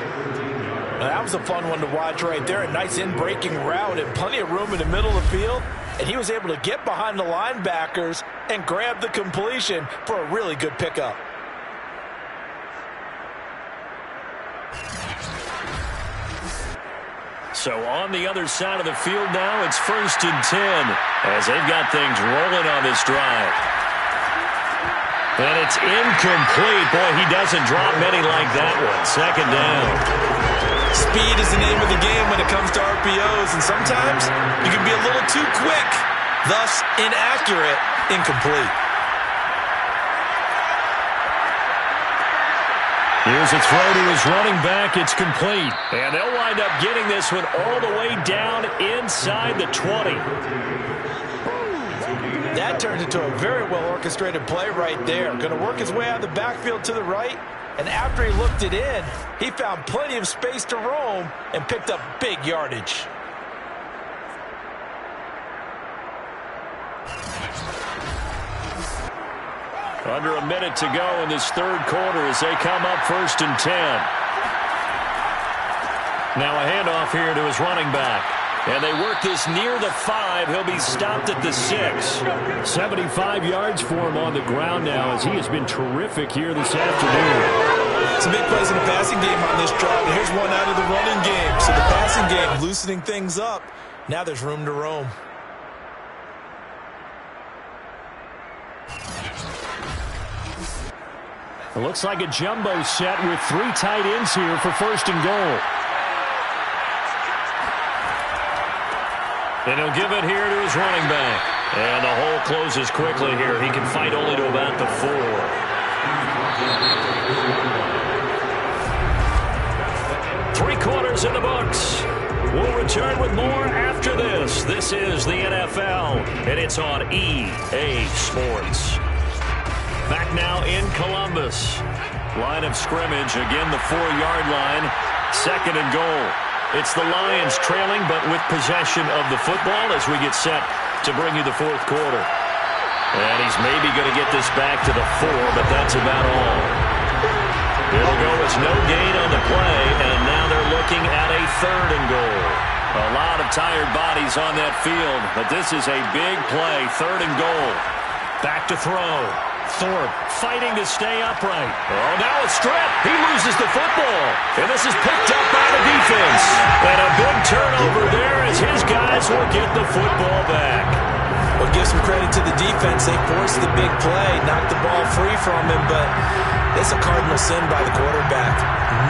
S9: Now, that was a fun one to watch right there. A nice in-breaking route and plenty of room in the middle of the field. And he was able to get behind the linebackers and grab the completion for a really good pickup.
S7: So on the other side of the field now, it's 1st and 10 as they've got things rolling on this drive. And it's incomplete. Boy, he doesn't drop many like that one. 2nd down.
S9: Speed is the name of the game when it comes to RPOs, and sometimes you can be a little too quick, thus inaccurate, incomplete.
S7: Here's a throw to his running back. It's complete. And they'll wind up getting this one all the way down inside the 20.
S9: That turned into a very well-orchestrated play right there. Going to work his way out of the backfield to the right. And after he looked it in, he found plenty of space to roam and picked up big yardage.
S7: Under a minute to go in this third quarter as they come up 1st and 10. Now a handoff here to his running back. And they work this near the 5. He'll be stopped at the 6. 75 yards for him on the ground now as he has been terrific here this afternoon.
S9: Some big plays in the passing game on this drive. And here's one out of the running game. So the passing game loosening things up. Now there's room to roam.
S7: It looks like a jumbo set with 3 tight ends here for 1st and goal. And he'll give it here to his running back. And the hole closes quickly here. He can fight only to about the 4. 3 quarters in the books. We'll return with more after this. This is the NFL, and it's on EA Sports. Back now in Columbus. Line of scrimmage, again the 4-yard line. 2nd and goal. It's the Lions trailing, but with possession of the football as we get set to bring you the 4th quarter. And he's maybe going to get this back to the 4, but that's about all. It'll go, it's no gain on the play, and now they're looking at a 3rd and goal. A lot of tired bodies on that field, but this is a big play. 3rd and goal. Back to throw. Thorpe fighting to stay upright. Oh, now a strip. He loses the football. And this is picked up by the defense. And a big turnover there as his guys will get the football back.
S9: Well, give some credit to the defense. They forced the big play, knocked the ball free from him, but it's a cardinal sin by the quarterback.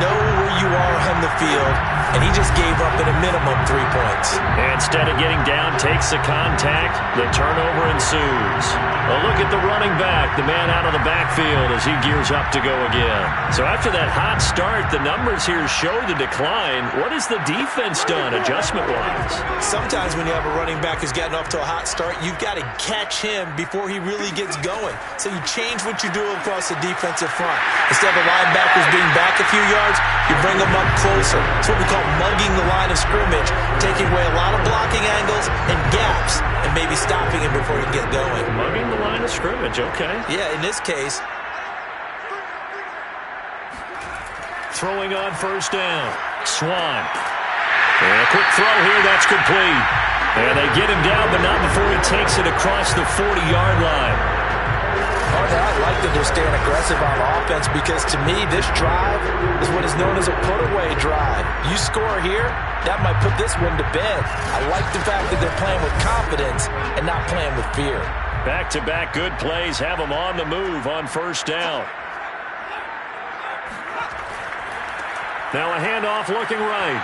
S9: Know where you are on the field, and he just gave up at a minimum 3 points.
S7: And instead of getting down, takes the contact. The turnover ensues. A look at the running back, the man out of the backfield as he gears up to go again. So after that hot start, the numbers here show the decline. What has the defense done adjustment-wise?
S9: Sometimes when you have a running back who's gotten off to a hot start, you've got to catch him before he really gets going. So you change what you do across the defensive front. Instead of the linebackers being back a few yards, you bring them up closer. It's what we call mugging the line of scrimmage, taking away a lot of blocking angles and gaps, and maybe stopping him before he can get going.
S7: Mugging the line of scrimmage, okay.
S9: Yeah, in this case.
S7: Throwing on 1st down. Swan. And a quick throw here, that's complete. And they get him down, but not before he takes it across the 40-yard line.
S9: I like that they're staying aggressive on offense because, to me, this drive is what is known as a put-away drive. You score here, that might put this one to bed. I like the fact that they're playing with confidence and not playing with fear.
S7: Back-to-back good plays have them on the move on 1st down. Now a handoff looking right.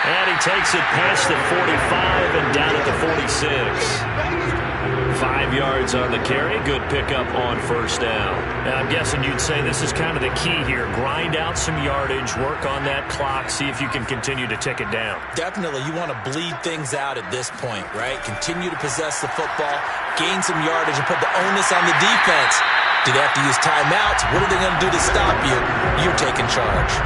S7: And he takes it past the 45 and down at the 46. 5 yards on the carry. Good pickup on 1st down. Now I'm guessing you'd say this is kind of the key here. Grind out some yardage, work on that clock, see if you can continue to tick it down.
S9: Definitely. You want to bleed things out at this point, right? Continue to possess the football, gain some yardage, and put the onus on the defense. Do they have to use timeouts? What are they going to do to stop you? You're taking charge.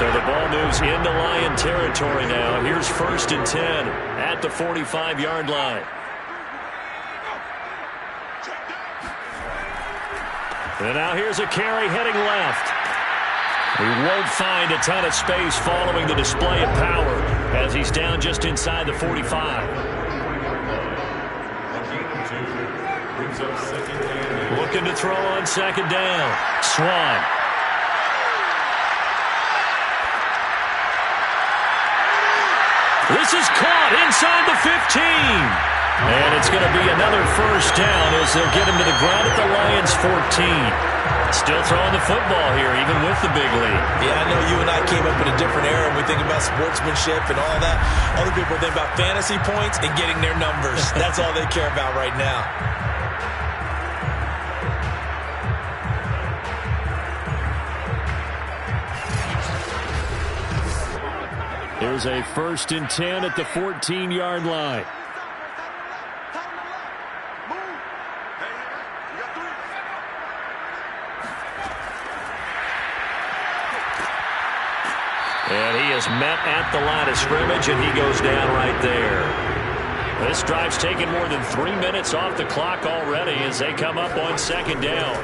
S7: So the ball moves into Lion territory now. Here's 1st and 10 at the 45-yard line. And now here's a carry heading left. He won't find a ton of space following the display of power as he's down just inside the 45. Looking to throw on 2nd down. Swan. This is caught inside the 15. And it's going to be another 1st down as they'll get him to the ground at the Lions' 14. Still throwing the football here, even with the big lead.
S9: Yeah, I know you and I came up in a different era and we think about sportsmanship and all that. Other people think about fantasy points and getting their numbers. That's all they care about right now.
S7: Here's a 1st and 10 at the 14-yard line. And he is met at the line of scrimmage, and he goes down right there. This drive's taken more than 3 minutes off the clock already as they come up on 2nd down.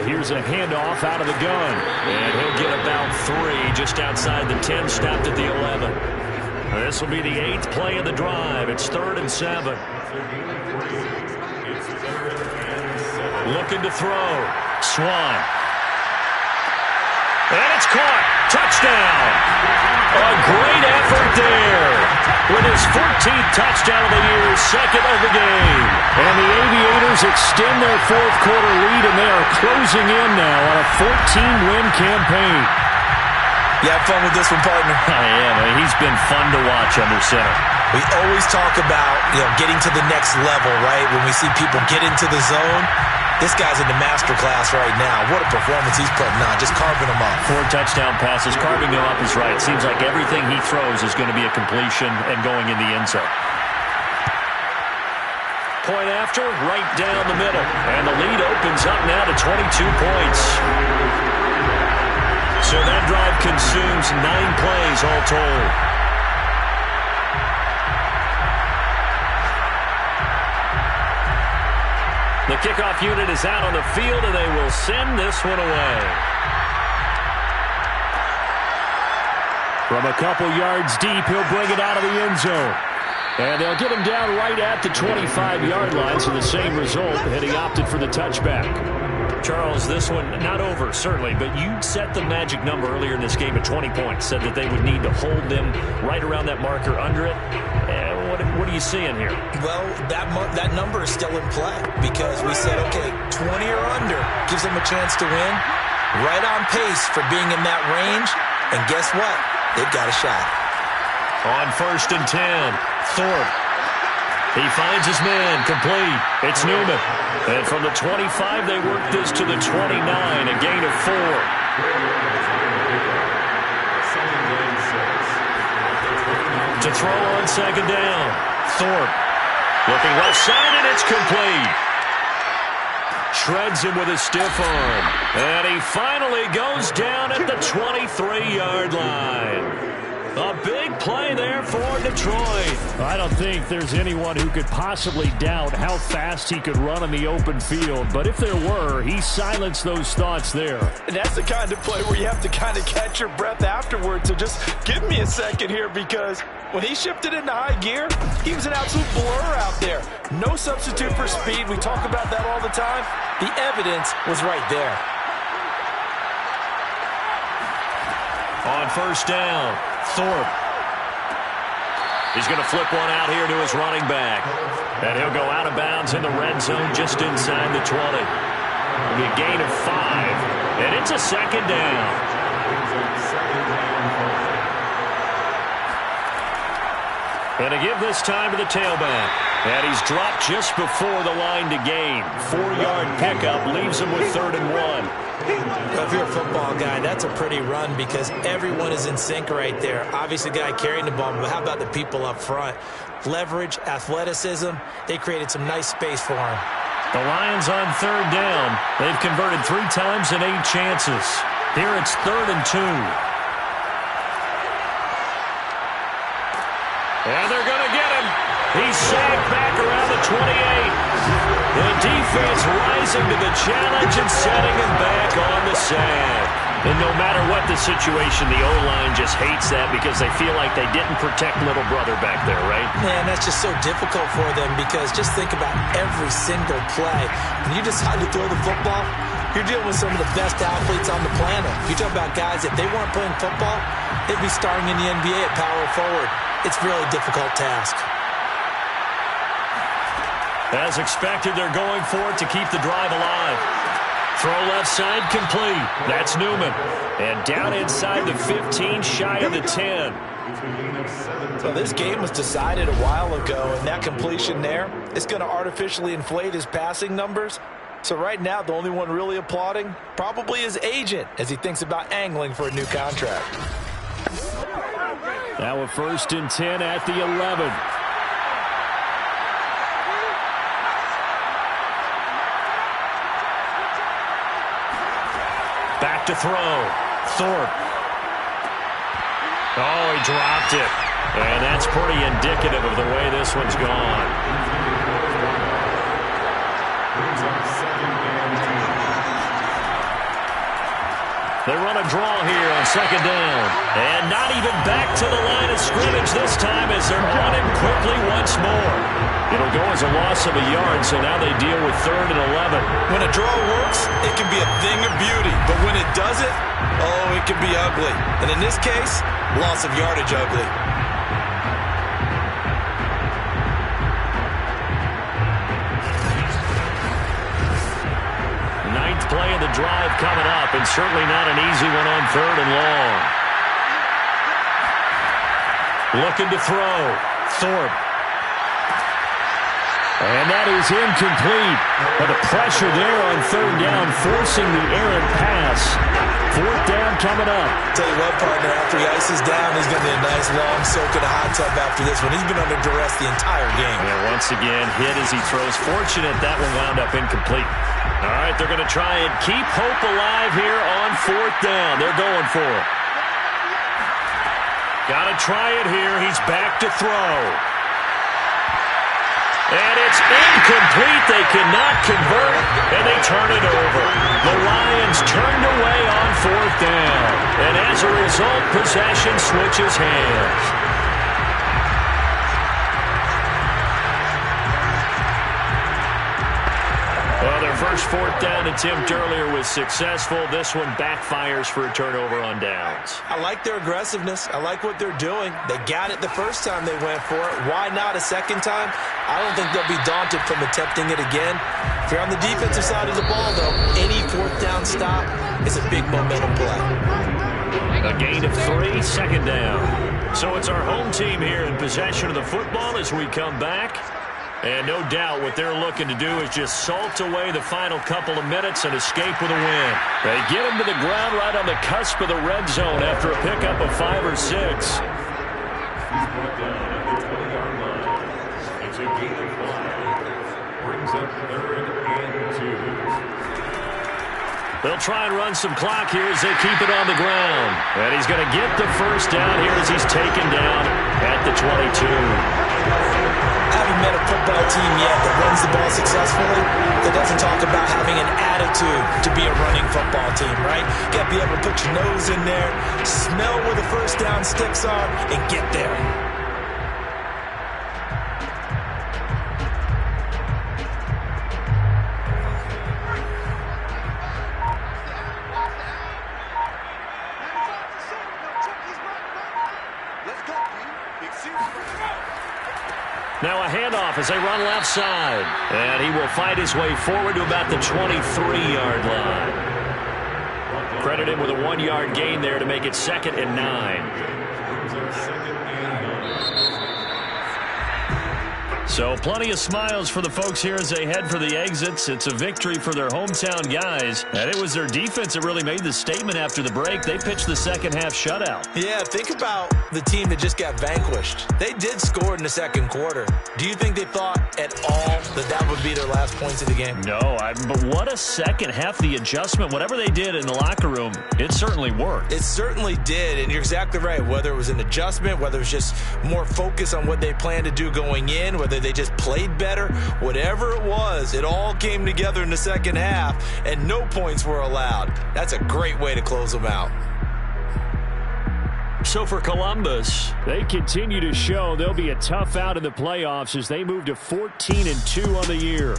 S7: Here's a handoff out of the gun. And he'll get about 3 just outside the 10, stopped at the 11. This will be the 8th play of the drive. It's 3rd and 7. Looking to throw. Swan. And it's caught. Touchdown. A great effort there. With his 14th touchdown of the year, 2nd of the game. And the Aviators extend their 4th quarter lead, and they are closing in now on a 14-win campaign.
S9: You have fun with this one, partner?
S7: Yeah, man, he's been fun to watch under center.
S9: We always talk about, getting to the next level, right? When we see people get into the zone, this guy's in the master class right now. What a performance he's putting on, just carving them up.
S7: 4 touchdown passes, carving them up is right. Seems like everything he throws is going to be a completion and going in the end zone. Point after, right down the middle. And the lead opens up now to 22 points. So that drive consumes 9 plays all told. The kickoff unit is out on the field, and they will send this one away. From a couple yards deep, he'll bring it out of the end zone. And they'll get him down right at the 25-yard line, so the same result, and he opted for the touchback. Charles, this one not over, certainly, but you set the magic number earlier in this game at 20 points, said that they would need to hold them right around that marker under it. What are you seeing here?
S9: Well, that number is still in play because we said, okay, 20 or under gives them a chance to win. Right on pace for being in that range. And guess what? They've got a shot.
S7: On 1st and 10, Thorpe. He finds his man, complete. It's Newman. And from the 25, they work this to the 29, a gain of 4. To throw on 2nd down. Thorpe looking left side, and it's complete. Shreds him with a stiff arm. And he finally goes down at the 23-yard line. A big play there for Detroit. I don't think there's anyone who could possibly doubt how fast he could run in the open field. But if there were, he silenced those thoughts there.
S5: And that's the kind of play where you have to kind of catch your breath afterwards. So just give me a second here, because when he shifted into high gear, he was an absolute blur out there. No substitute for speed. We talk about that all the time. The evidence was right there.
S7: On 1st down, Thorpe. He's going to flip one out here to his running back. And he'll go out of bounds in the red zone just inside the 20. It'll be a gain of 5. And it's a 2nd down. And to give this time to the tailback. And he's dropped just before the line to gain. 4-yard pickup leaves him with 3rd and 1.
S9: If you're a football guy, that's a pretty run because everyone is in sync right there. Obviously, the guy carrying the ball, but how about the people up front? Leverage, athleticism, they created some nice space for him.
S7: The Lions on 3rd down. They've converted 3 times in 8 chances. Here it's 3rd and 2. And they're going to get him. He's sacked back around the 28. The defense rising to the challenge and setting him back on the sack. And no matter what the situation, the O-line just hates that because they feel like they didn't protect little brother back there, right?
S9: Man, that's just so difficult for them because just think about every single play. When you decide to throw the football, you're dealing with some of the best athletes on the planet. You talk about guys, if they weren't playing football, they'd be starting in the NBA at power forward. It's a really difficult task.
S7: As expected, they're going for it to keep the drive alive. Throw left side complete. That's Newman. And down inside the 15, shy of the 10.
S9: So this game was decided a while ago, and that completion there is going to artificially inflate his passing numbers. So right now, the only one really applauding probably his agent as he thinks about angling for a new contract.
S7: Now a 1st and 10 at the 11. Back to throw. Thorpe. Oh, he dropped it. And that's pretty indicative of the way this one's gone. They run a draw here on 2nd down. And not even back to the line of scrimmage this time as they're on him quickly once more. It'll go as a loss of a yard, so now they deal with 3rd and 11.
S9: When a draw works, it can be a thing of beauty. But when it doesn't, oh, it can be ugly. And in this case, loss of yardage ugly.
S7: Ninth play of the drive coming up, and certainly not an easy one on 3rd and long. Looking to throw. Thorpe. And that is incomplete. But the pressure there on 3rd down, forcing the errant pass. 4th down coming up.
S9: Tell you what, partner, after he ices down, he's going to need a nice long soak in a hot tub after this one. He's been under duress the entire game.
S7: And once again, hit as he throws. Fortunate that one wound up incomplete. All right, they're going to try and keep hope alive here on 4th down. They're going for it. Got to try it here. He's back to throw. And it's incomplete. They cannot convert, and they turn it over. The Lions turned away on 4th down. And as a result, possession switches hands. Well, their first 4th down attempt earlier was successful. This one backfires for a turnover on downs.
S9: I like their aggressiveness. I like what they're doing. They got it the first time they went for it. Why not a second time? I don't think they'll be daunted from attempting it again. If you're on the defensive side of the ball, though, any 4th down stop is a big momentum play.
S7: A gain of 3, 2nd down. So it's our home team here in possession of the football as we come back. And no doubt what they're looking to do is just salt away the final couple of minutes and escape with a win. They get him to the ground right on the cusp of the red zone after a pickup of 5 or 6.
S6: He's brought down at the 20-yard line. It's a gain of 5. Brings up 3rd and 2.
S7: They'll try and run some clock here as they keep it on the ground. And he's going to get the first down here as he's taken down at the 22.
S9: I haven't met a football team yet that runs the ball successfully that doesn't talk about having an attitude to be a running football team, right? You got to be able to put your nose in there, smell where the first down sticks are, and get there.
S7: Now a handoff as they run left side. And he will fight his way forward to about the 23-yard line. Credit him with a 1-yard gain there to make it 2nd and 9. So plenty of smiles for the folks here as they head for the exits. It's a victory for their hometown guys. And it was their defense that really made the statement after the break. They pitched the second half shutout.
S9: Yeah, think about the team that just got vanquished. They did score in the second quarter. Do you think they thought at all that that would be their last points of the game?
S7: No, but what a second half. The adjustment, whatever they did in the locker room, it certainly worked.
S9: It certainly did, and you're exactly right. Whether it was an adjustment, whether it was just more focus on what they planned to do going in, whether they just played better, whatever it was, it all came together in the second half, and no points were allowed. That's a great way to close them out.
S7: So for Columbus, they continue to show they'll be a tough out in the playoffs as they move to 14-2 on the year.